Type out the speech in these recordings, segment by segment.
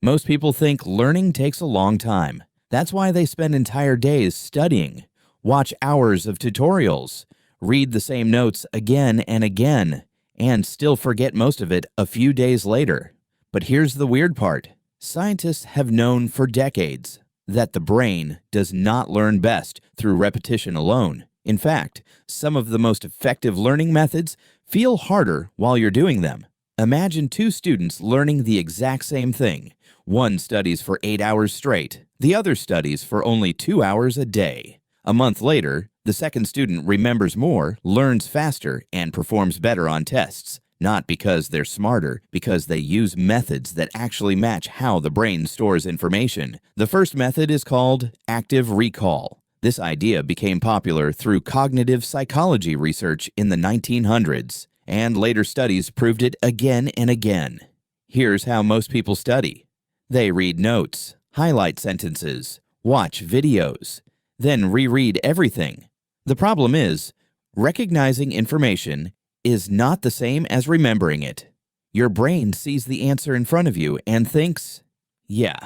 Most people think learning takes a long time. That's why they spend entire days studying, watch hours of tutorials, read the same notes again and again, and still forget most of it a few days later. But here's the weird part. Scientists have known for decades that the brain does not learn best through repetition alone. In fact, some of the most effective learning methods feel harder while you're doing them. Imagine two students learning the exact same thing. One studies for 8 hours straight. The other studies for only 2 hours a day. A month later, the second student remembers more, learns faster, and performs better on tests. Not because they're smarter, because they use methods that actually match how the brain stores information. The first method is called active recall. This idea became popular through cognitive psychology research in the 1900s, and later studies proved it again and again. Here's how most people study. They read notes, highlight sentences, watch videos, then reread everything. The problem is, recognizing information is not the same as remembering it. Your brain sees the answer in front of you and thinks, yeah,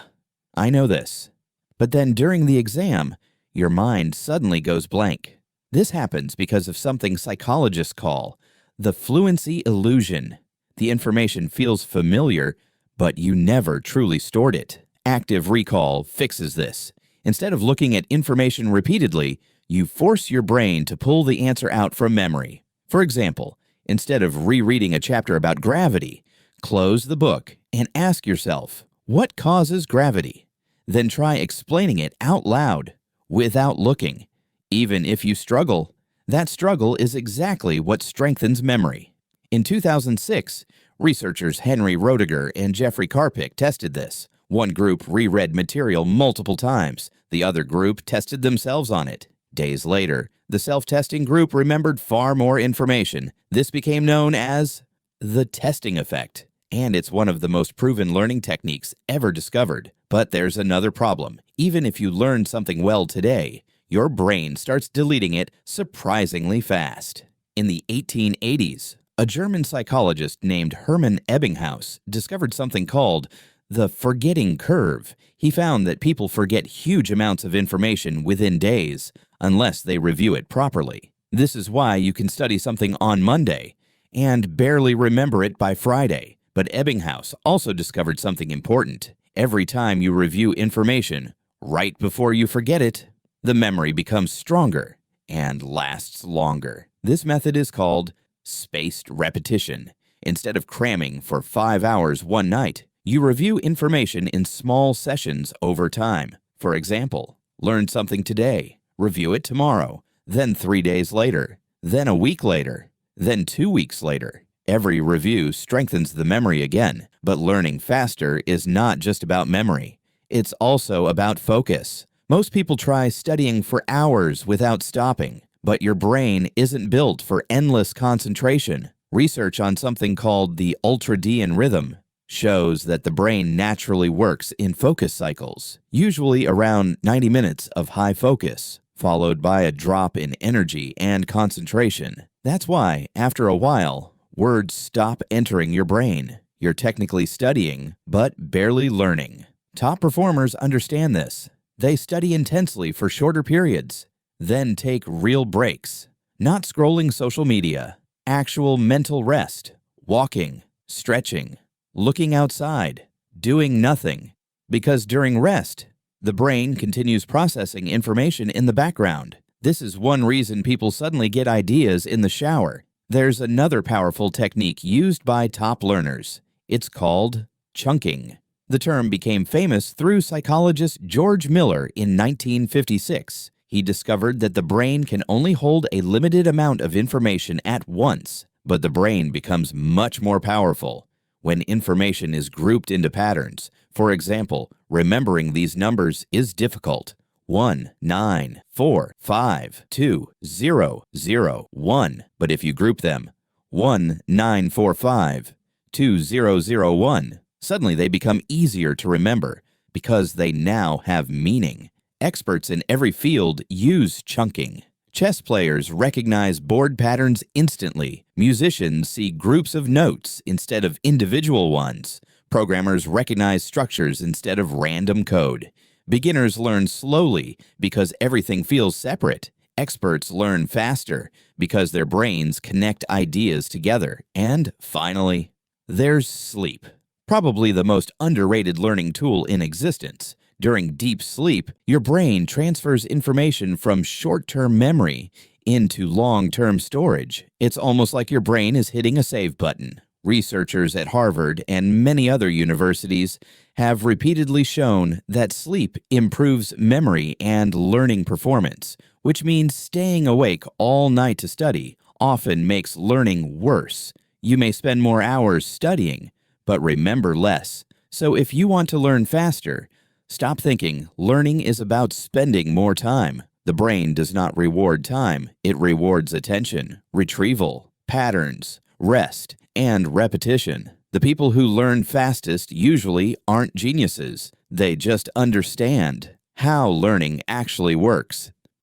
I know this. But then during the exam, your mind suddenly goes blank. This happens because of something psychologists call the fluency illusion. The information feels familiar, but you never truly stored it. Active recall fixes this. Instead of looking at information repeatedly, you force your brain to pull the answer out from memory. For example, instead of rereading a chapter about gravity, close the book and ask yourself, what causes gravity? Then try explaining it out loud, without looking. Even if you struggle, that struggle is exactly what strengthens memory. In 2006, researchers Henry Roediger and Jeffrey Karpik tested this. One group reread material multiple times. The other group tested themselves on it. Days later, the self-testing group remembered far more information. This became known as the testing effect, and it's one of the most proven learning techniques ever discovered. But there's another problem. Even if you learn something well today, your brain starts deleting it surprisingly fast. In the 1880s, a German psychologist named Hermann Ebbinghaus discovered something called the forgetting curve. He found that people forget huge amounts of information within days unless they review it properly. This is why you can study something on Monday and barely remember it by Friday. But Ebbinghaus also discovered something important. Every time you review information right before you forget it, the memory becomes stronger and lasts longer. This method is called spaced repetition. Instead of cramming for 5 hours one night, you review information in small sessions over time. For example, learn something today, review it tomorrow, then 3 days later, then a week later, then 2 weeks later. Every review strengthens the memory again, but learning faster is not just about memory. It's also about focus. Most people try studying for hours without stopping, but your brain isn't built for endless concentration. Research on something called the Ultradian Rhythm shows that the brain naturally works in focus cycles, usually around 90 minutes of high focus, followed by a drop in energy and concentration. That's why, after a while, words stop entering your brain. You're technically studying, but barely learning. Top performers understand this. They study intensely for shorter periods, then take real breaks. Not scrolling social media, actual mental rest, walking, stretching, looking outside, doing nothing. Because during rest, the brain continues processing information in the background. This is one reason people suddenly get ideas in the shower. There's another powerful technique used by top learners. It's called chunking. The term became famous through psychologist George Miller in 1956. He discovered that the brain can only hold a limited amount of information at once, but the brain becomes much more powerful when information is grouped into patterns. For example, remembering these numbers is difficult. 1, 9, 4, 5, 2, 0, 0, 1. But if you group them, 1, 9, 4, 5, 2, 0, 0, 1, suddenly they become easier to remember because they now have meaning. Experts in every field use chunking. Chess players recognize board patterns instantly. Musicians see groups of notes instead of individual ones. Programmers recognize structures instead of random code. Beginners learn slowly because everything feels separate. Experts learn faster because their brains connect ideas together. And finally, there's sleep. Probably the most underrated learning tool in existence. During deep sleep, your brain transfers information from short-term memory into long-term storage. It's almost like your brain is hitting a save button. Researchers at Harvard and many other universities have repeatedly shown that sleep improves memory and learning performance, which means staying awake all night to study often makes learning worse. You may spend more hours studying, but remember less. So if you want to learn faster, stop thinking learning is about spending more time. The brain does not reward time. It rewards attention, retrieval, patterns, rest, and repetition. The people who learn fastest usually aren't geniuses. They just understand how learning actually works.